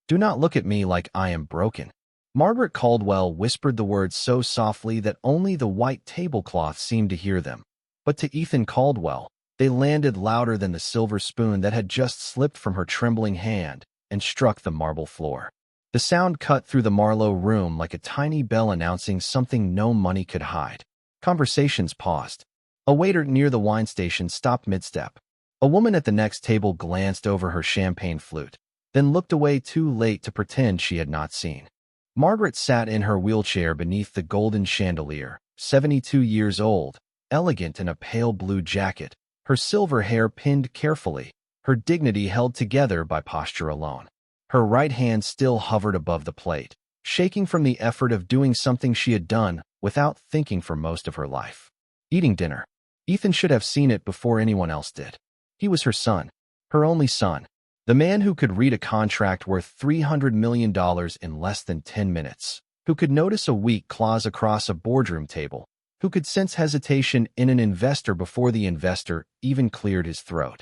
Do not look at me like I am broken. Margaret Caldwell whispered the words so softly that only the white tablecloth seemed to hear them. But to Ethan Caldwell, they landed louder than the silver spoon that had just slipped from her trembling hand and struck the marble floor. The sound cut through the Marlowe room like a tiny bell announcing something no money could hide. Conversations paused. A waiter near the wine station stopped mid-step. A woman at the next table glanced over her champagne flute, then looked away too late to pretend she had not seen. Margaret sat in her wheelchair beneath the golden chandelier, 72 years old, elegant in a pale blue jacket, her silver hair pinned carefully, her dignity held together by posture alone. Her right hand still hovered above the plate, shaking from the effort of doing something she had done without thinking for most of her life. Eating dinner. Ethan should have seen it before anyone else did. He was her son, her only son, the man who could read a contract worth $300 million in less than 10 minutes, who could notice a weak clause across a boardroom table, who could sense hesitation in an investor before the investor even cleared his throat.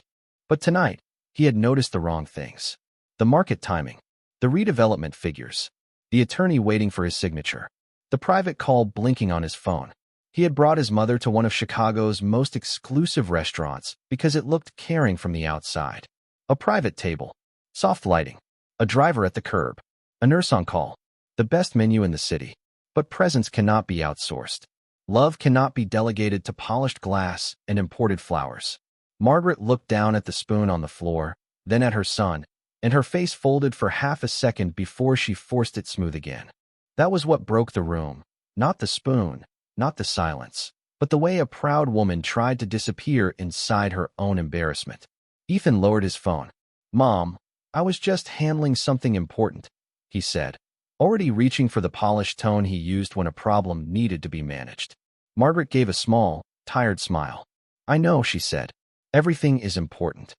But tonight, he had noticed the wrong things. The market timing, the redevelopment figures, the attorney waiting for his signature, the private call blinking on his phone. He had brought his mother to one of Chicago's most exclusive restaurants because it looked caring from the outside. A private table, soft lighting, a driver at the curb, a nurse on call, the best menu in the city. But presence cannot be outsourced. Love cannot be delegated to polished glass and imported flowers. Margaret looked down at the spoon on the floor, then at her son, and her face folded for half a second before she forced it smooth again. That was what broke the room, not the spoon, not the silence, but the way a proud woman tried to disappear inside her own embarrassment. Ethan lowered his phone. "Mom, I was just handling something important," he said, already reaching for the polished tone he used when a problem needed to be managed. Margaret gave a small, tired smile. "I know," she said. "Everything is important."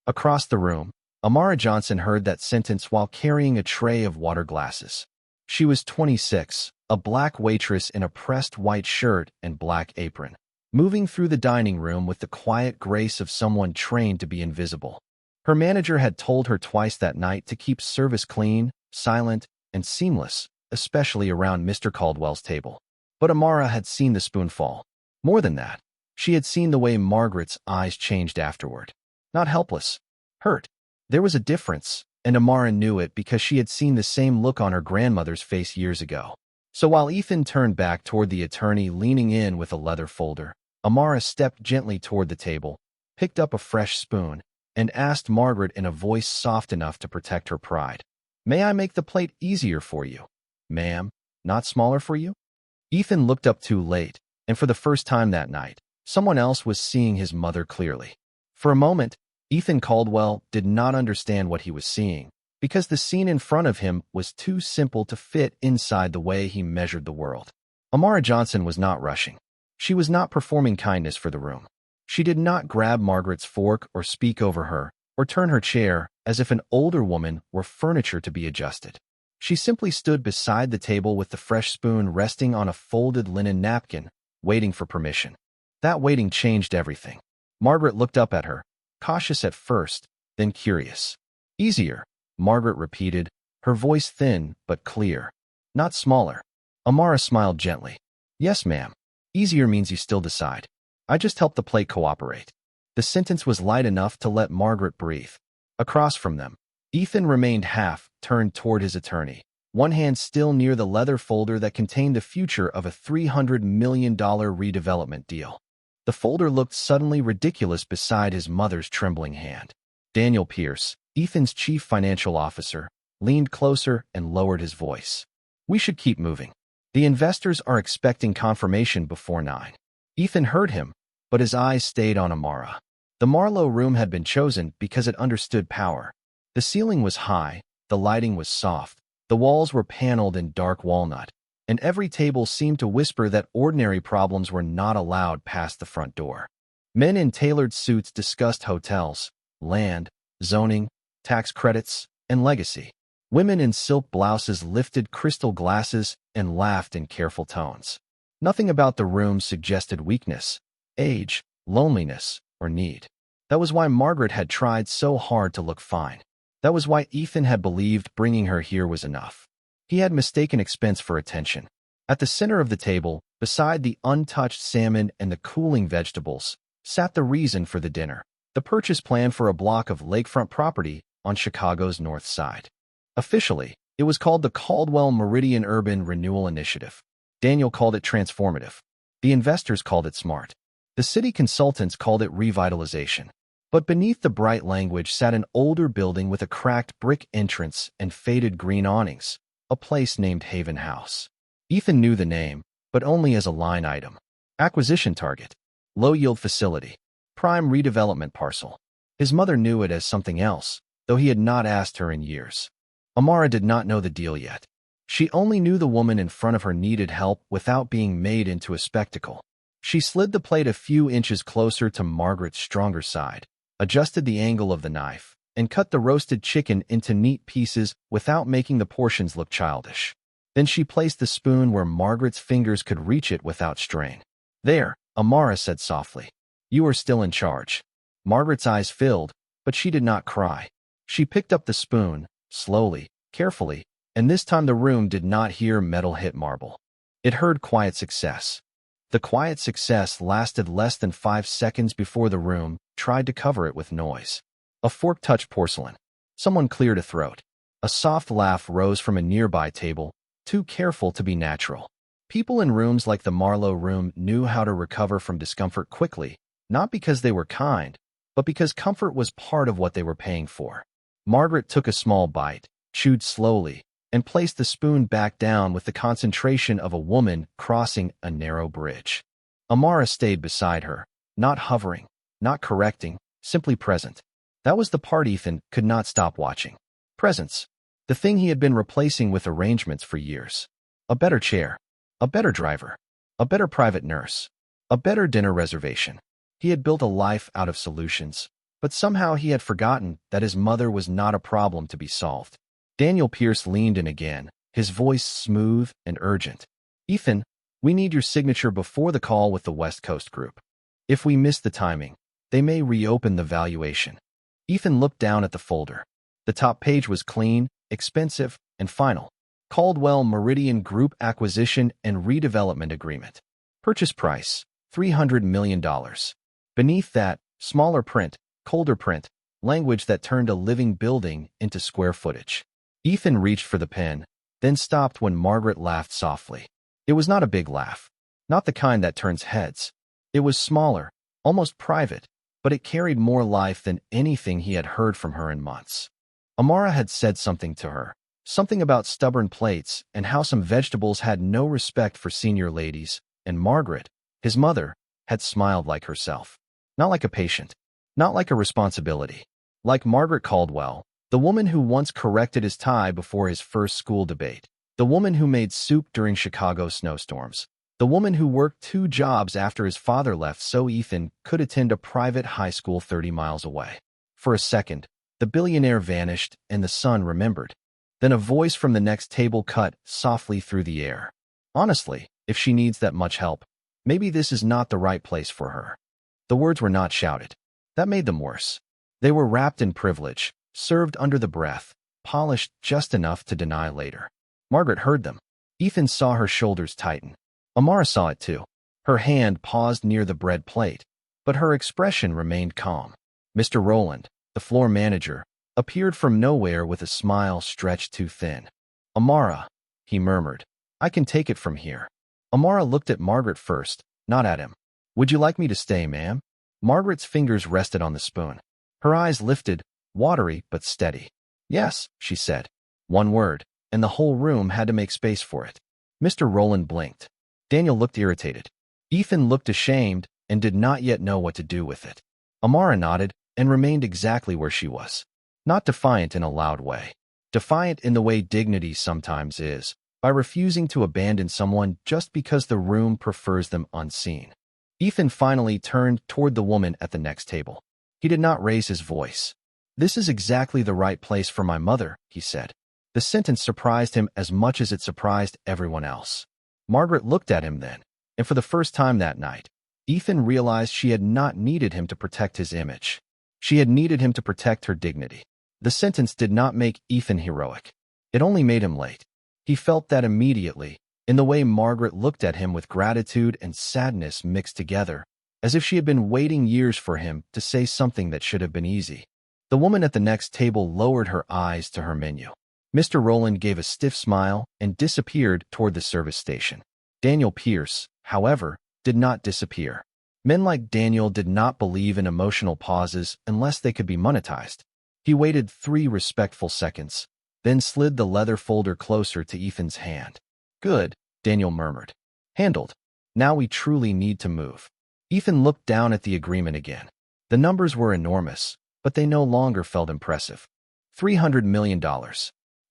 Across the room, Amara Johnson heard that sentence while carrying a tray of water glasses. She was 26, a black waitress in a pressed white shirt and black apron, moving through the dining room with the quiet grace of someone trained to be invisible. Her manager had told her twice that night to keep service clean, silent, and seamless, especially around Mr. Caldwell's table. But Amara had seen the spoon fall. More than that, she had seen the way Margaret's eyes changed afterward. Not helpless, hurt. There was a difference, and Amara knew it because she had seen the same look on her grandmother's face years ago. So while Ethan turned back toward the attorney leaning in with a leather folder, Amara stepped gently toward the table, picked up a fresh spoon, and asked Margaret in a voice soft enough to protect her pride, "May I make the plate easier for you, ma'am, not smaller for you?" Ethan looked up too late, and for the first time that night, someone else was seeing his mother clearly. For a moment, Ethan Caldwell did not understand what he was seeing, because the scene in front of him was too simple to fit inside the way he measured the world. Amara Johnson was not rushing. She was not performing kindness for the room. She did not grab Margaret's fork or speak over her, or turn her chair as if an older woman were furniture to be adjusted. She simply stood beside the table with the fresh spoon resting on a folded linen napkin, waiting for permission. That waiting changed everything. Margaret looked up at her, cautious at first, then curious. "Easier," Margaret repeated, her voice thin but clear. "Not smaller." Amara smiled gently. "Yes, ma'am. Easier means you still decide. I just help the plate cooperate." The sentence was light enough to let Margaret breathe. Across from them, Ethan remained half turned toward his attorney, one hand still near the leather folder that contained the future of a $300 million redevelopment deal. The folder looked suddenly ridiculous beside his mother's trembling hand. Daniel Pierce, Ethan's chief financial officer, leaned closer and lowered his voice. "We should keep moving. The investors are expecting confirmation before 9. Ethan heard him, but his eyes stayed on Amara. The Marlowe room had been chosen because it understood power. The ceiling was high, the lighting was soft, the walls were paneled in dark walnut, and every table seemed to whisper that ordinary problems were not allowed past the front door. Men in tailored suits discussed hotels, land, zoning, tax credits, and legacy. Women in silk blouses lifted crystal glasses and laughed in careful tones. Nothing about the room suggested weakness, age, loneliness, or need. That was why Margaret had tried so hard to look fine. That was why Ethan had believed bringing her here was enough. He had mistaken expense for attention. At the center of the table, beside the untouched salmon and the cooling vegetables, sat the reason for the dinner, the purchase plan for a block of lakefront property on Chicago's north side. Officially, it was called the Caldwell Meridian Urban Renewal Initiative. Daniel called it transformative. The investors called it smart. The city consultants called it revitalization. But beneath the bright language sat an older building with a cracked brick entrance and faded green awnings, a place named Haven House. Ethan knew the name, but only as a line item. Acquisition target. Low-yield facility. Prime redevelopment parcel. His mother knew it as something else, though he had not asked her in years. Amara did not know the deal yet. She only knew the woman in front of her needed help without being made into a spectacle. She slid the plate a few inches closer to Margaret's stronger side, adjusted the angle of the knife, and cut the roasted chicken into neat pieces without making the portions look childish. Then she placed the spoon where Margaret's fingers could reach it without strain. "There," Amara said softly. "You are still in charge." Margaret's eyes filled, but she did not cry. She picked up the spoon, slowly, carefully, and this time the room did not hear metal hit marble. It heard quiet success. The quiet success lasted less than 5 seconds before the room tried to cover it with noise. A fork touched porcelain. Someone cleared a throat. A soft laugh rose from a nearby table, too careful to be natural. People in rooms like the Marlowe room knew how to recover from discomfort quickly, not because they were kind, but because comfort was part of what they were paying for. Margaret took a small bite, chewed slowly, and placed the spoon back down with the concentration of a woman crossing a narrow bridge. Amara stayed beside her, not hovering, not correcting, simply present. That was the part Ethan could not stop watching. Presence. The thing he had been replacing with arrangements for years. A better chair. A better driver. A better private nurse. A better dinner reservation. He had built a life out of solutions, but somehow he had forgotten that his mother was not a problem to be solved. Daniel Pierce leaned in again, his voice smooth and urgent. "Ethan, we need your signature before the call with the West Coast group. If we miss the timing, they may reopen the valuation." Ethan looked down at the folder. The top page was clean, expensive, and final. Caldwell Meridian Group Acquisition and Redevelopment Agreement. Purchase price, $300 million. Beneath that, smaller print, colder print, language that turned a living building into square footage. Ethan reached for the pen, then stopped when Margaret laughed softly. It was not a big laugh. Not the kind that turns heads. It was smaller, almost private, but it carried more life than anything he had heard from her in months. Amara had said something to her, something about stubborn plates and how some vegetables had no respect for senior ladies, and Margaret, his mother, had smiled like herself. Not like a patient, not like a responsibility. Like Margaret Caldwell, the woman who once corrected his tie before his first school debate, the woman who made soup during Chicago snowstorms, the woman who worked 2 jobs after his father left so Ethan could attend a private high school 30 miles away. For a second, the billionaire vanished and the son remembered. Then a voice from the next table cut softly through the air. "Honestly, if she needs that much help, maybe this is not the right place for her." The words were not shouted. That made them worse. They were wrapped in privilege, served under the breath, polished just enough to deny later. Margaret heard them. Ethan saw her shoulders tighten. Amara saw it too. Her hand paused near the bread plate, but her expression remained calm. Mr. Rowland, the floor manager, appeared from nowhere with a smile stretched too thin. "Amara," he murmured, "I can take it from here." Amara looked at Margaret first, not at him. "Would you like me to stay, ma'am?" Margaret's fingers rested on the spoon. Her eyes lifted, watery but steady. "Yes," she said. One word, and the whole room had to make space for it. Mr. Rowland blinked. Daniel looked irritated. Ethan looked ashamed and did not yet know what to do with it. Amara nodded and remained exactly where she was. Not defiant in a loud way. Defiant in the way dignity sometimes is, by refusing to abandon someone just because the room prefers them unseen. Ethan finally turned toward the woman at the next table. He did not raise his voice. "This is exactly the right place for my mother," he said. The sentence surprised him as much as it surprised everyone else. Margaret looked at him then, and for the first time that night, Ethan realized she had not needed him to protect his image. She had needed him to protect her dignity. The sentence did not make Ethan heroic. It only made him late. He felt that immediately, in the way Margaret looked at him with gratitude and sadness mixed together, as if she had been waiting years for him to say something that should have been easy. The woman at the next table lowered her eyes to her menu. Mr. Rowland gave a stiff smile and disappeared toward the service station. Daniel Pierce, however, did not disappear. Men like Daniel did not believe in emotional pauses unless they could be monetized. He waited 3 respectful seconds, then slid the leather folder closer to Ethan's hand. "Good," Daniel murmured. "Handled. Now we truly need to move." Ethan looked down at the agreement again. The numbers were enormous, but they no longer felt impressive. $300 million.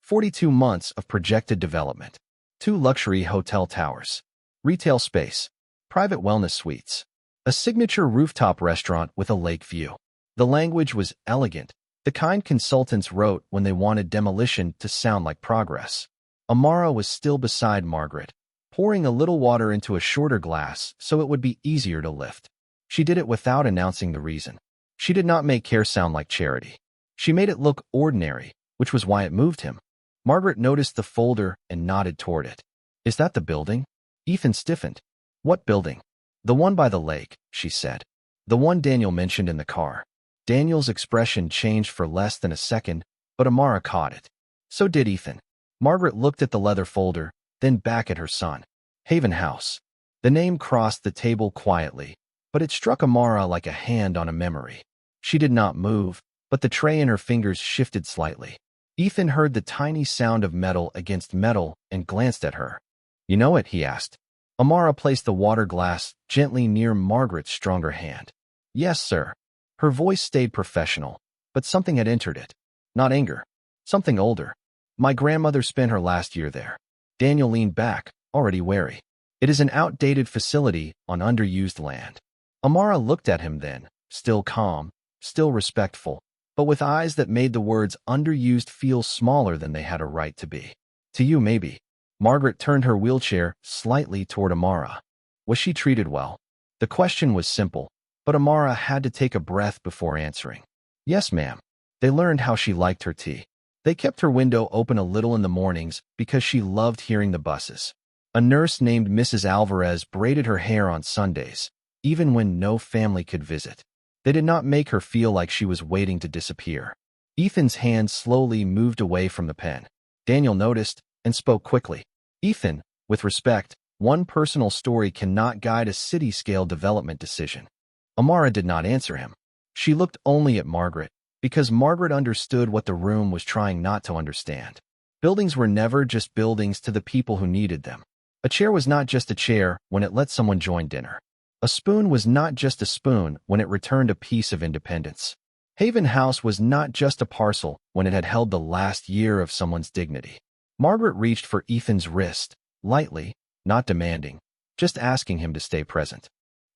42 months of projected development. 2 luxury hotel towers. Retail space. Private wellness suites. A signature rooftop restaurant with a lake view. The language was elegant, the kind consultants wrote when they wanted demolition to sound like progress. Amara was still beside Margaret, pouring a little water into a shorter glass so it would be easier to lift. She did it without announcing the reason. She did not make care sound like charity. She made it look ordinary, which was why it moved him. Margaret noticed the folder and nodded toward it. "Is that the building?" Ethan stiffened. "What building?" "The one by the lake," she said. "The one Daniel mentioned in the car." Daniel's expression changed for less than a second, but Amara caught it. So did Ethan. Margaret looked at the leather folder, then back at her son. Haven House. The name crossed the table quietly, but it struck Amara like a hand on a memory. She did not move, but the tray in her fingers shifted slightly. Ethan heard the tiny sound of metal against metal and glanced at her. "You know it?" he asked. Amara placed the water glass gently near Margaret's stronger hand. "Yes, sir." Her voice stayed professional, but something had entered it. Not anger. Something older. "My grandmother spent her last year there." Daniel leaned back, already wary. "It is an outdated facility on underused land." Amara looked at him then, still calm, still respectful, but with eyes that made the words underused feel smaller than they had a right to be. "To you, maybe." Margaret turned her wheelchair slightly toward Amara. Was she treated well? The question was simple, but Amara had to take a breath before answering. "Yes, ma'am." They learned how she liked her tea. They kept her window open a little in the mornings because she loved hearing the buses. A nurse named Mrs. Alvarez braided her hair on Sundays, even when no family could visit. They did not make her feel like she was waiting to disappear. Ethan's hand slowly moved away from the pen. Daniel noticed and spoke quickly. "Ethan, with respect, one personal story cannot guide a city-scale development decision." Amara did not answer him. She looked only at Margaret, because Margaret understood what the room was trying not to understand. Buildings were never just buildings to the people who needed them. A chair was not just a chair when it let someone join dinner. A spoon was not just a spoon when it returned a piece of independence. Haven House was not just a parcel when it had held the last year of someone's dignity. Margaret reached for Ethan's wrist, lightly, not demanding, just asking him to stay present.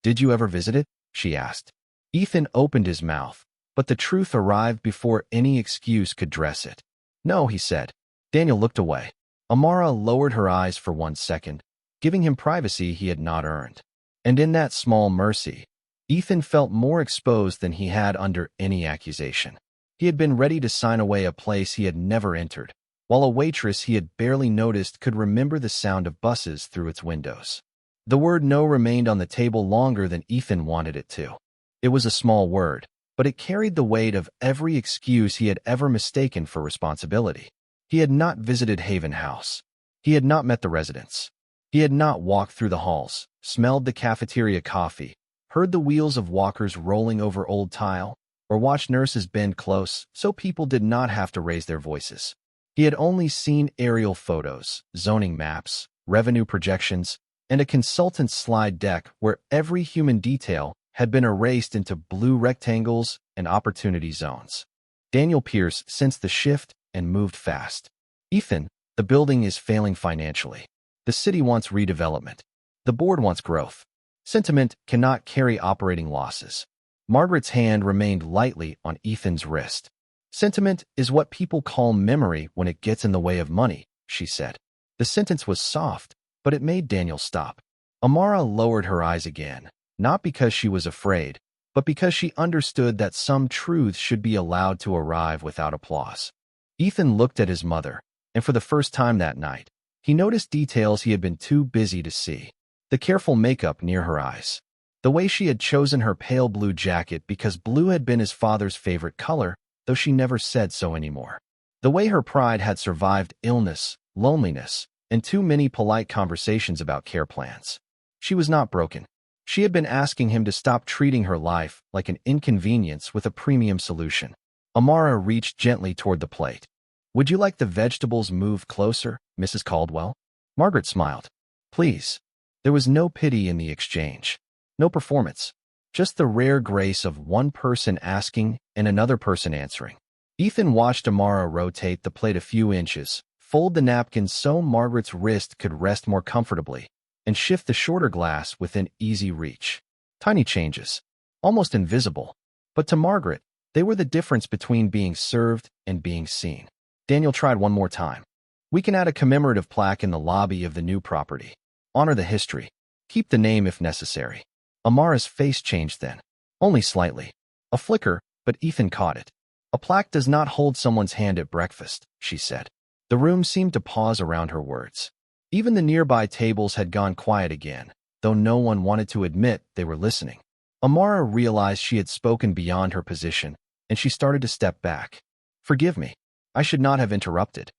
"Did you ever visit it?" she asked. Ethan opened his mouth, but the truth arrived before any excuse could dress it. "No," he said. Daniel looked away. Amara lowered her eyes for 1 second, giving him privacy he had not earned. And in that small mercy, Ethan felt more exposed than he had under any accusation. He had been ready to sign away a place he had never entered, while a waitress he had barely noticed could remember the sound of buses through its windows. The word no remained on the table longer than Ethan wanted it to. It was a small word, but it carried the weight of every excuse he had ever mistaken for responsibility. He had not visited Haven House. He had not met the residents. He had not walked through the halls, smelled the cafeteria coffee, heard the wheels of walkers rolling over old tile, or watched nurses bend close so people did not have to raise their voices. He had only seen aerial photos, zoning maps, revenue projections, and a consultant's slide deck where every human detail had been erased into blue rectangles and opportunity zones. Daniel Pierce sensed the shift and moved fast. "Ethan, the building is failing financially. The city wants redevelopment. The board wants growth. Sentiment cannot carry operating losses." Margaret's hand remained lightly on Ethan's wrist. "Sentiment is what people call memory when it gets in the way of money," she said. The sentence was soft, but it made Daniel stop. Amara lowered her eyes again, not because she was afraid, but because she understood that some truths should be allowed to arrive without applause. Ethan looked at his mother, and for the first time that night, he noticed details he had been too busy to see. The careful makeup near her eyes. The way she had chosen her pale blue jacket because blue had been his father's favorite color, though she never said so anymore. The way her pride had survived illness, loneliness, and too many polite conversations about care plans. She was not broken. She had been asking him to stop treating her life like an inconvenience with a premium solution. Amara reached gently toward the plate. "Would you like the vegetables moved closer, Mrs. Caldwell?" Margaret smiled. "Please." There was no pity in the exchange. No performance. Just the rare grace of one person asking and another person answering. Ethan watched Amara rotate the plate a few inches, fold the napkin so Margaret's wrist could rest more comfortably, and shift the shorter glass within easy reach. Tiny changes. Almost invisible. But to Margaret, they were the difference between being served and being seen. Daniel tried one more time. "We can add a commemorative plaque in the lobby of the new property. Honor the history. Keep the name if necessary." Amara's face changed then. Only slightly. A flicker, but Ethan caught it. "A plaque does not hold someone's hand at breakfast," she said. The room seemed to pause around her words. Even the nearby tables had gone quiet again, though no one wanted to admit they were listening. Amara realized she had spoken beyond her position, and she started to step back. "Forgive me. I should not have interrupted."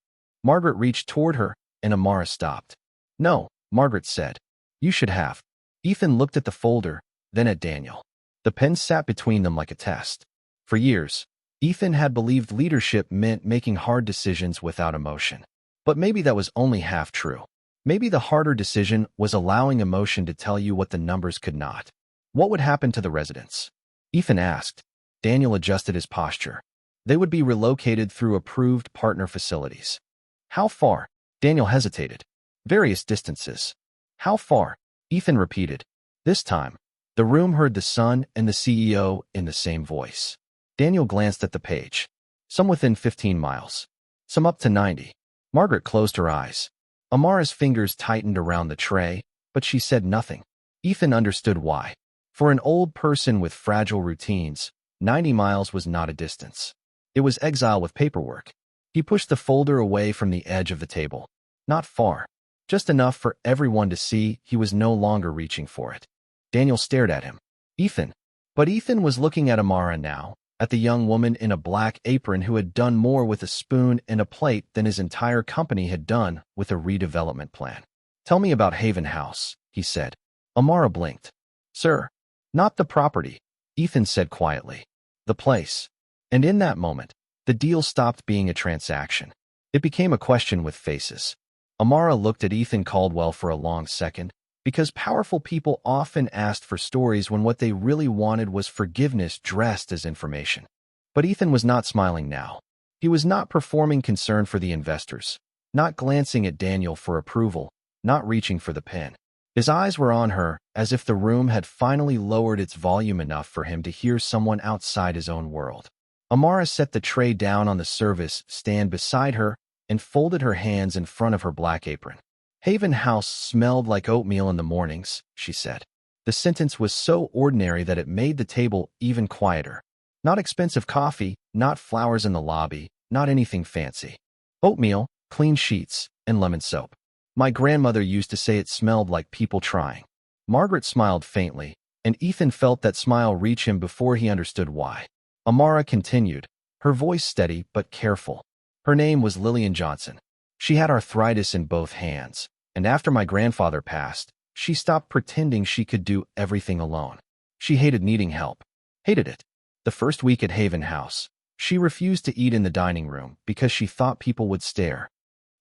Margaret reached toward her, and Amara stopped. "No," Margaret said. "You should have." Ethan looked at the folder, then at Daniel. The pen sat between them like a test. For years, Ethan had believed leadership meant making hard decisions without emotion. But maybe that was only half true. Maybe the harder decision was allowing emotion to tell you what the numbers could not. What would happen to the residents? Ethan asked. Daniel adjusted his posture. They would be relocated through approved partner facilities. How far? Daniel hesitated. Various distances. How far? Ethan repeated. This time, the room heard the son and the CEO in the same voice. Daniel glanced at the page. Some within 15 miles. Some up to 90. Margaret closed her eyes. Amara's fingers tightened around the tray, but she said nothing. Ethan understood why. For an old person with fragile routines, 90 miles was not a distance. It was exile with paperwork. He pushed the folder away from the edge of the table. Not far. Just enough for everyone to see he was no longer reaching for it. Daniel stared at him. Ethan. But Ethan was looking at Amara now, at the young woman in a black apron who had done more with a spoon and a plate than his entire company had done with a redevelopment plan. "Tell me about Haven House," he said. Amara blinked. "Sir, not the property," Ethan said quietly. "The place." And in that moment, the deal stopped being a transaction. It became a question with faces. Amara looked at Ethan Caldwell for a long second, because powerful people often asked for stories when what they really wanted was forgiveness dressed as information. But Ethan was not smiling now. He was not performing concern for the investors, not glancing at Daniel for approval, not reaching for the pen. His eyes were on her, as if the room had finally lowered its volume enough for him to hear someone outside his own world. Amara set the tray down on the service stand beside her and folded her hands in front of her black apron. "Haven House smelled like oatmeal in the mornings," she said. The sentence was so ordinary that it made the table even quieter. Not expensive coffee, not flowers in the lobby, not anything fancy. Oatmeal, clean sheets, and lemon soap. "My grandmother used to say it smelled like people trying." Margaret smiled faintly, and Ethan felt that smile reach him before he understood why. Amara continued, her voice steady but careful. "Her name was Lillian Johnson. She had arthritis in both hands, and after my grandfather passed, she stopped pretending she could do everything alone. She hated needing help. Hated it. The first week at Haven House, she refused to eat in the dining room because she thought people would stare."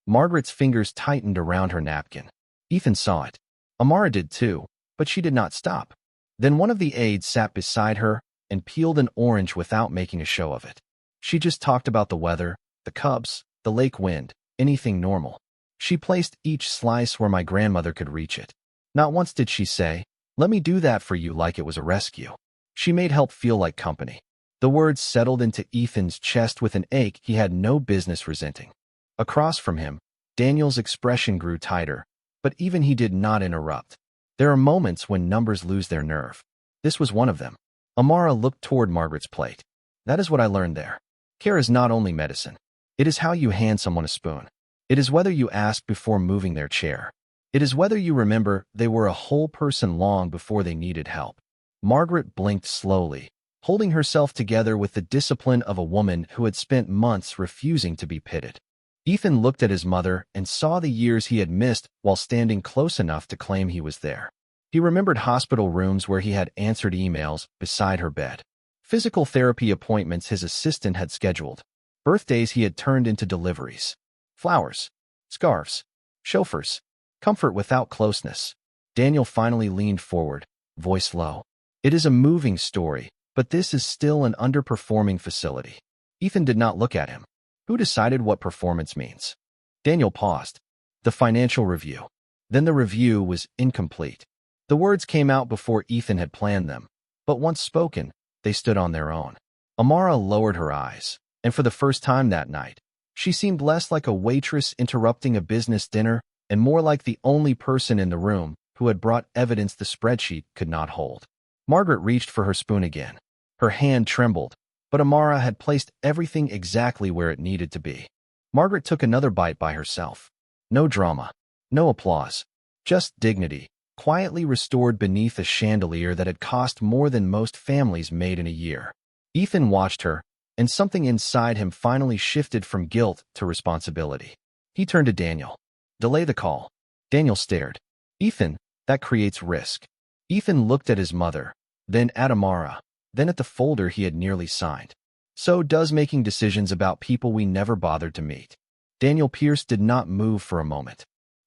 Margaret's fingers tightened around her napkin. Ethan saw it. Amara did too, but she did not stop. Then one of the aides sat beside her and peeled an orange without making a show of it. She just talked about the weather, the cubs, the lake wind, anything normal. She placed each slice where my grandmother could reach it. Not once did she say, "Let me do that for you," like it was a rescue. She made help feel like company. The words settled into Ethan's chest with an ache he had no business resenting. Across from him, Daniel's expression grew tighter, but even he did not interrupt. There are moments when numbers lose their nerve. This was one of them. Amara looked toward Margaret's plate. That is what I learned there. Care is not only medicine. It is how you hand someone a spoon. It is whether you ask before moving their chair. It is whether you remember they were a whole person long before they needed help. Margaret blinked slowly, holding herself together with the discipline of a woman who had spent months refusing to be pitted. Ethan looked at his mother and saw the years he had missed while standing close enough to claim he was there. He remembered hospital rooms where he had answered emails beside her bed, physical therapy appointments his assistant had scheduled, birthdays he had turned into deliveries, flowers, scarves, chauffeurs, comfort without closeness. Daniel finally leaned forward, voice low. It is a moving story, but this is still an underperforming facility. Ethan did not look at him. Who decided what performance means? Daniel paused. The financial review. Then the review was incomplete. The words came out before Ethan had planned them, but once spoken, they stood on their own. Amara lowered her eyes, and for the first time that night, she seemed less like a waitress interrupting a business dinner and more like the only person in the room who had brought evidence the spreadsheet could not hold. Margaret reached for her spoon again. Her hand trembled, but Amara had placed everything exactly where it needed to be. Margaret took another bite by herself. No drama, no applause, just dignity, quietly restored beneath a chandelier that had cost more than most families made in a year. Ethan watched her, and something inside him finally shifted from guilt to responsibility. He turned to Daniel. Delay the call. Daniel stared. Ethan, that creates risk. Ethan looked at his mother, then at Amara, then at the folder he had nearly signed. So does making decisions about people we never bothered to meet. Daniel Pierce did not move for a moment.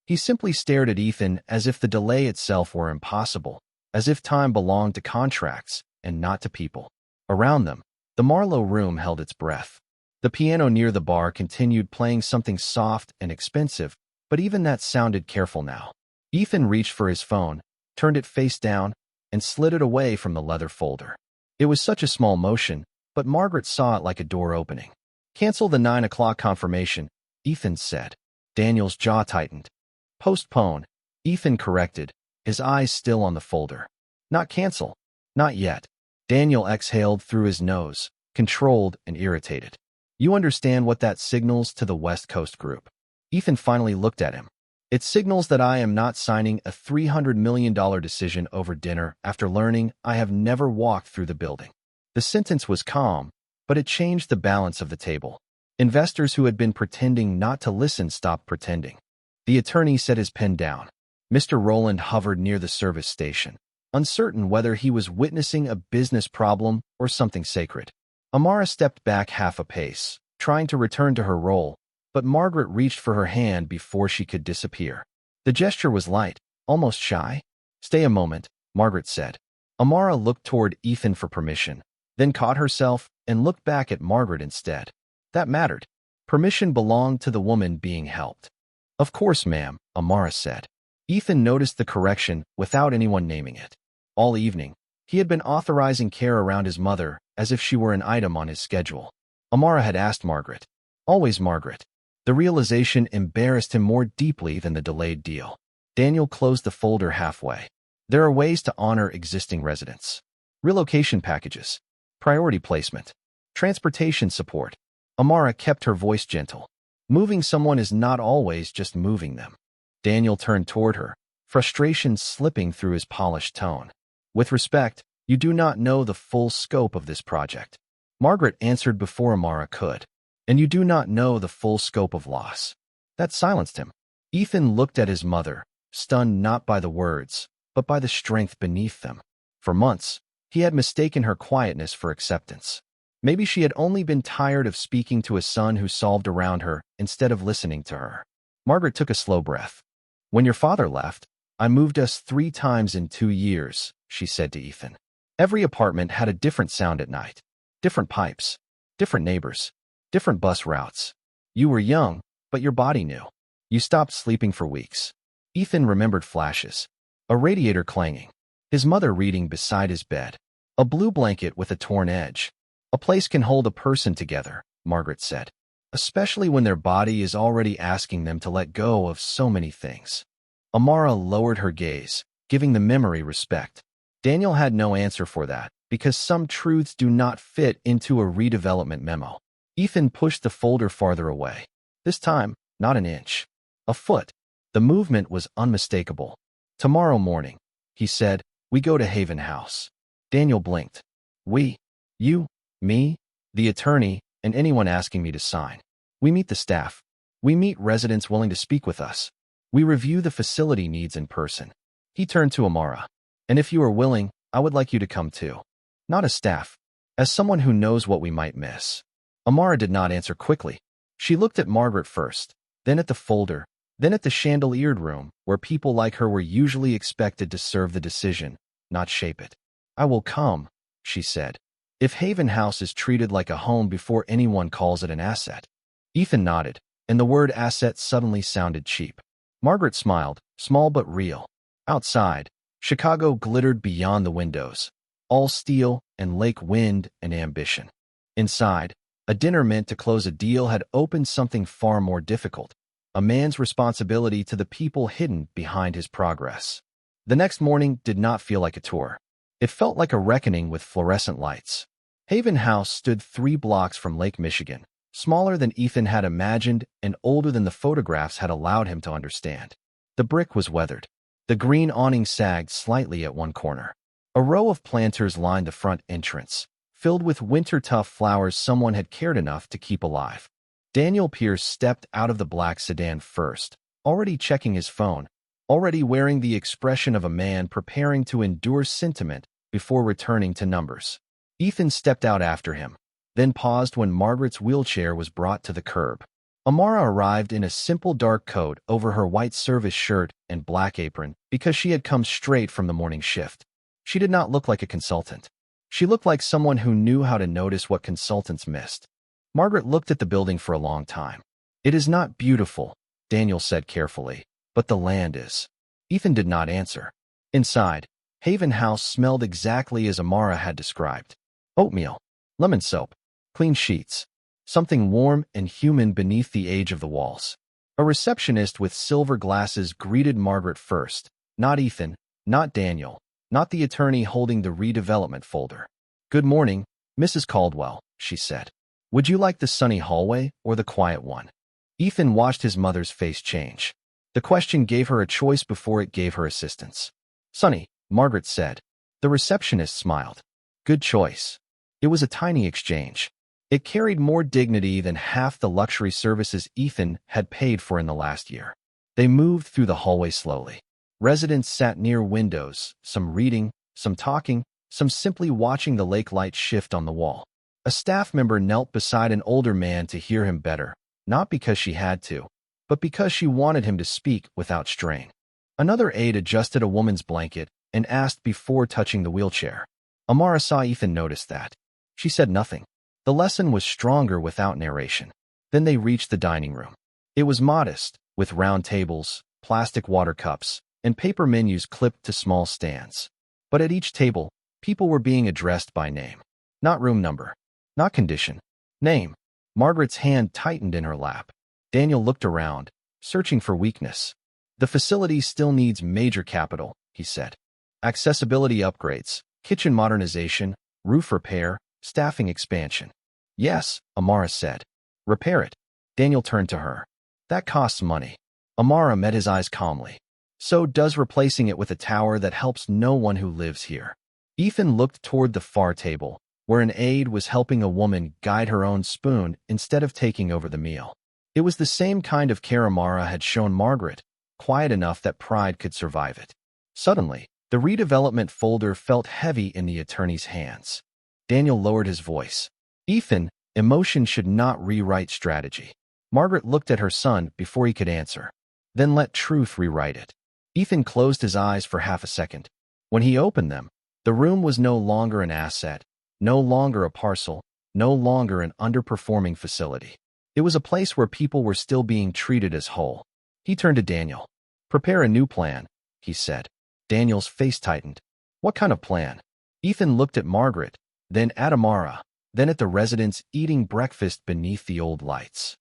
He simply stared at Ethan as if the delay itself were impossible, as if time belonged to contracts and not to people. Around them, the Marlowe room held its breath. The piano near the bar continued playing something soft and expensive, but even that sounded careful now. Ethan reached for his phone, turned it face down, and slid it away from the leather folder. It was such a small motion, but Margaret saw it like a door opening. Cancel the 9 o'clock confirmation, Ethan said. Daniel's jaw tightened. Postpone, Ethan corrected, his eyes still on the folder. Not cancel. Not yet. Daniel exhaled through his nose, controlled and irritated. You understand what that signals to the West Coast group. Ethan finally looked at him. It signals that I am not signing a $300 million decision over dinner after learning I have never walked through the building. The sentence was calm, but it changed the balance of the table. Investors who had been pretending not to listen stopped pretending. The attorney set his pen down. Mr. Rowland hovered near the service station, uncertain whether he was witnessing a business problem or something sacred. Amara stepped back half a pace, trying to return to her role, but Margaret reached for her hand before she could disappear. The gesture was light, almost shy. Stay a moment, Margaret said. Amara looked toward Ethan for permission, then caught herself and looked back at Margaret instead. That mattered. Permission belonged to the woman being helped. Of course, ma'am, Amara said. Ethan noticed the correction without anyone naming it. All evening, he had been authorizing care around his mother as if she were an item on his schedule. Amara had asked Margaret. Always Margaret. The realization embarrassed him more deeply than the delayed deal. Daniel closed the folder halfway. There are ways to honor existing residents. Relocation packages. Priority placement. Transportation support. Amara kept her voice gentle. Moving someone is not always just moving them. Daniel turned toward her, frustration slipping through his polished tone. With respect, you do not know the full scope of this project. Margaret answered before Amara could. And you do not know the full scope of loss. That silenced him. Ethan looked at his mother, stunned not by the words, but by the strength beneath them. For months, he had mistaken her quietness for acceptance. Maybe she had only been tired of speaking to a son who solved around her instead of listening to her. Margaret took a slow breath. When your father left, I moved us 3 times in 2 years, she said to Ethan. Every apartment had a different sound at night. Different pipes. Different neighbors. Different bus routes. You were young, but your body knew. You stopped sleeping for weeks. Ethan remembered flashes. A radiator clanging. His mother reading beside his bed. A blue blanket with a torn edge. A place can hold a person together, Margaret said, especially when their body is already asking them to let go of so many things. Amara lowered her gaze, giving the memory respect. Daniel had no answer for that, because some truths do not fit into a redevelopment memo. Ethan pushed the folder farther away. This time, not an inch. A foot. The movement was unmistakable. Tomorrow morning, he said, we go to Haven House. Daniel blinked. We? You? Me? The attorney, and anyone asking me to sign. We meet the staff. We meet residents willing to speak with us. We review the facility needs in person. He turned to Amara. And if you are willing, I would like you to come too. Not as staff. As someone who knows what we might miss. Amara did not answer quickly. She looked at Margaret first, then at the folder, then at the chandeliered room, where people like her were usually expected to serve the decision, not shape it. I will come, she said. If Haven House is treated like a home before anyone calls it an asset. Ethan nodded, and the word asset suddenly sounded cheap. Margaret smiled, small but real. Outside, Chicago glittered beyond the windows, all steel and lake wind and ambition. Inside, a dinner meant to close a deal had opened something far more difficult, a man's responsibility to the people hidden behind his progress. The next morning did not feel like a tour. It felt like a reckoning with fluorescent lights. Haven House stood 3 blocks from Lake Michigan, smaller than Ethan had imagined and older than the photographs had allowed him to understand. The brick was weathered. The green awning sagged slightly at one corner. A row of planters lined the front entrance, filled with winter-tough flowers someone had cared enough to keep alive. Daniel Pierce stepped out of the black sedan first, already checking his phone, already wearing the expression of a man preparing to endure sentiment before returning to numbers. Ethan stepped out after him, then paused when Margaret's wheelchair was brought to the curb. Amara arrived in a simple dark coat over her white service shirt and black apron because she had come straight from the morning shift. She did not look like a consultant. She looked like someone who knew how to notice what consultants missed. Margaret looked at the building for a long time. It is not beautiful, Daniel said carefully, but the land is. Ethan did not answer. Inside, Haven House smelled exactly as Amara had described. Oatmeal, lemon soap, clean sheets, something warm and human beneath the age of the walls. A receptionist with silver glasses greeted Margaret first, not Ethan, not Daniel, not the attorney holding the redevelopment folder. Good morning, Mrs. Caldwell, she said. Would you like the sunny hallway or the quiet one? Ethan watched his mother's face change. The question gave her a choice before it gave her assistance. Sunny, Margaret said. The receptionist smiled. Good choice. It was a tiny exchange. It carried more dignity than half the luxury services Ethan had paid for in the last year. They moved through the hallway slowly. Residents sat near windows, some reading, some talking, some simply watching the lake light shift on the wall. A staff member knelt beside an older man to hear him better, not because she had to, but because she wanted him to speak without strain. Another aide adjusted a woman's blanket and asked before touching the wheelchair. Amara saw Ethan notice that. She said nothing. The lesson was stronger without narration. Then they reached the dining room. It was modest, with round tables, plastic water cups, and paper menus clipped to small stands. But at each table, people were being addressed by name. Not room number. Not condition. Name. Margaret's hand tightened in her lap. Daniel looked around, searching for weakness. The facility still needs major capital, he said. Accessibility upgrades, kitchen modernization, roof repair, staffing expansion. Yes, Amara said. Repair it. Daniel turned to her. That costs money. Amara met his eyes calmly. So does replacing it with a tower that helps no one who lives here. Ethan looked toward the far table, where an aide was helping a woman guide her own spoon instead of taking over the meal. It was the same kind of care Amara had shown Margaret, quiet enough that pride could survive it. Suddenly, the redevelopment folder felt heavy in the attorney's hands. Daniel lowered his voice. Ethan, emotion should not rewrite strategy. Margaret looked at her son before he could answer. Then let truth rewrite it. Ethan closed his eyes for half a second. When he opened them, the room was no longer an asset, no longer a parcel, no longer an underperforming facility. It was a place where people were still being treated as whole. He turned to Daniel. Prepare a new plan, he said. Daniel's face tightened. What kind of plan? Ethan looked at Margaret, then at Amara, then at the residents eating breakfast beneath the old lights.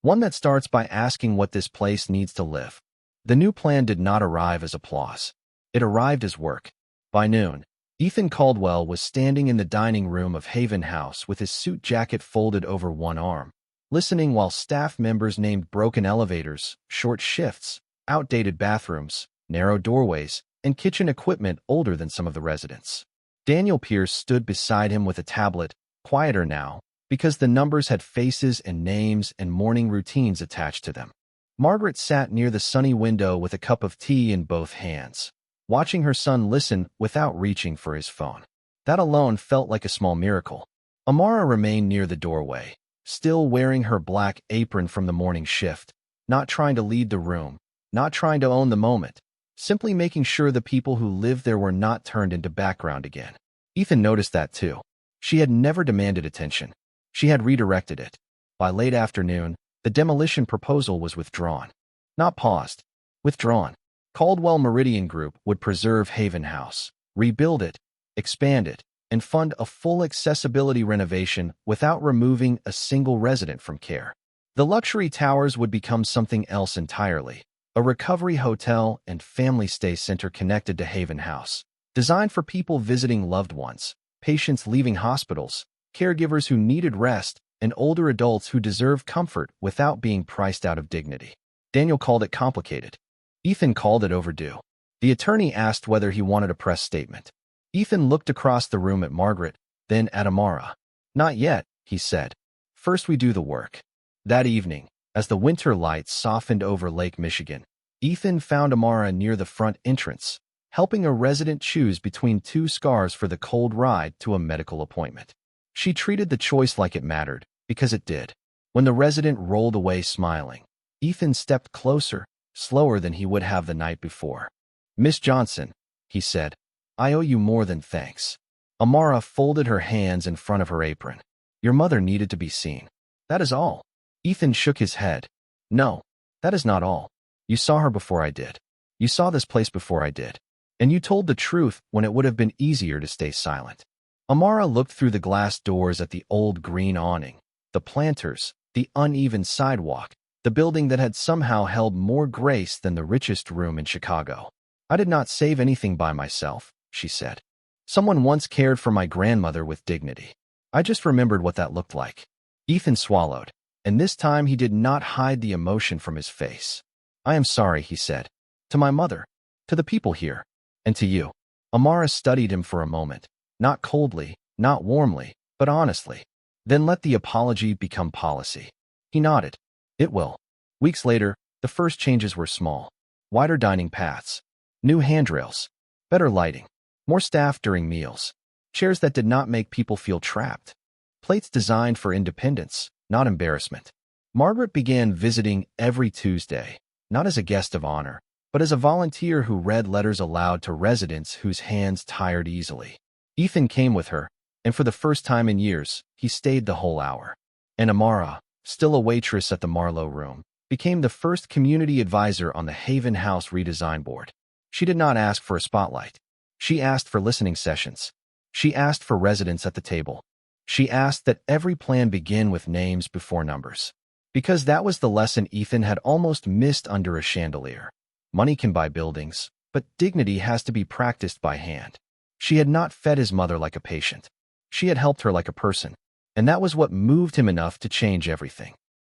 One that starts by asking what this place needs to live. The new plan did not arrive as applause. It arrived as work. By noon, Ethan Caldwell was standing in the dining room of Haven House with his suit jacket folded over one arm, listening while staff members named broken elevators, short shifts, outdated bathrooms, narrow doorways, and kitchen equipment older than some of the residents. Daniel Pierce stood beside him with a tablet, quieter now, because the numbers had faces and names and morning routines attached to them. Margaret sat near the sunny window with a cup of tea in both hands, watching her son listen without reaching for his phone. That alone felt like a small miracle. Amara remained near the doorway, still wearing her black apron from the morning shift, not trying to lead the room, not trying to own the moment, simply making sure the people who lived there were not turned into background again. Ethan noticed that too. She had never demanded attention. She had redirected it. By late afternoon, the demolition proposal was withdrawn. Not paused. Withdrawn. Caldwell Meridian Group would preserve Haven House, rebuild it, expand it, and fund a full accessibility renovation without removing a single resident from care. The luxury towers would become something else entirely, a recovery hotel and family stay center connected to Haven House, designed for people visiting loved ones, patients leaving hospitals, caregivers who needed rest, and older adults who deserve comfort without being priced out of dignity. Daniel called it complicated. Ethan called it overdue. The attorney asked whether he wanted a press statement. Ethan looked across the room at Margaret, then at Amara. "Not yet," he said. "First we do the work." That evening, as the winter lights softened over Lake Michigan, Ethan found Amara near the front entrance, helping a resident choose between two scars for the cold ride to a medical appointment. She treated the choice like it mattered, because it did. When the resident rolled away smiling, Ethan stepped closer, slower than he would have the night before. "Miss Johnson," he said, "I owe you more than thanks." Amara folded her hands in front of her apron. "Your mother needed to be seen. That is all." Ethan shook his head. "No, that is not all. You saw her before I did. You saw this place before I did. And you told the truth when it would have been easier to stay silent." Amara looked through the glass doors at the old green awning, the planters, the uneven sidewalk, the building that had somehow held more grace than the richest room in Chicago. "I did not save anything by myself," she said. "Someone once cared for my grandmother with dignity. I just remembered what that looked like." Ethan swallowed, and this time he did not hide the emotion from his face. "I am sorry," he said. "To my mother, to the people here, and to you." Amara studied him for a moment, not coldly, not warmly, but honestly. "Then let the apology become policy." He nodded. "It will." Weeks later, the first changes were small. Wider dining paths, new handrails, better lighting, more staff during meals, chairs that did not make people feel trapped, plates designed for independence, not embarrassment. Margaret began visiting every Tuesday, not as a guest of honor, but as a volunteer who read letters aloud to residents whose hands tired easily. Ethan came with her, and for the first time in years, he stayed the whole hour. And Amara, still a waitress at the Marlowe Room, became the first community advisor on the Haven House redesign board. She did not ask for a spotlight. She asked for listening sessions. She asked for residents at the table. She asked that every plan begin with names before numbers. Because that was the lesson Ethan had almost missed under a chandelier. Money can buy buildings, but dignity has to be practiced by hand. She had not fed his mother like a patient. She had helped her like a person, and that was what moved him enough to change everything.